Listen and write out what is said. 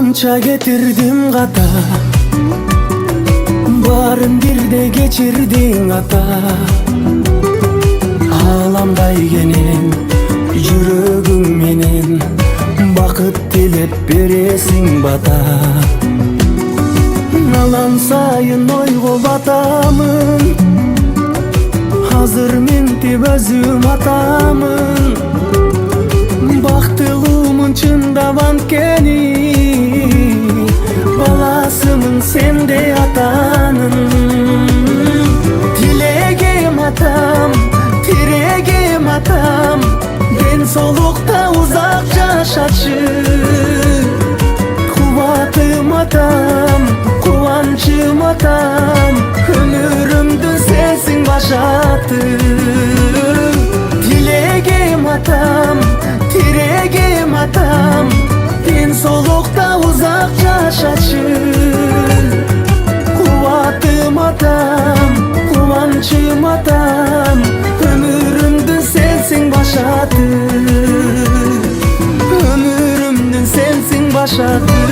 Канча кетирдим ката, баарын бирде кечирдиң ата. Аламдай кенен жүрөгүң менен бакыт тилеп бересиң бата. Алан сайын ойгоп атамын, азыр ментип өзүм атамын. Бактылуумун чындап анткени, баласымын сенде атанын. Тилегем атам, тирегем атам, ден соолукта узак жашачы. Кубатым атам, кубанчым атам, өмүрүмдүн сенсиң башаты. Тилегем атам, тирегем атам, ден соолукта узак жашачы. Кубатым атам, кубанчым атам, өмүрүмдүн сенсиң башаты. Өмүрүмдүн сенсиң башаты.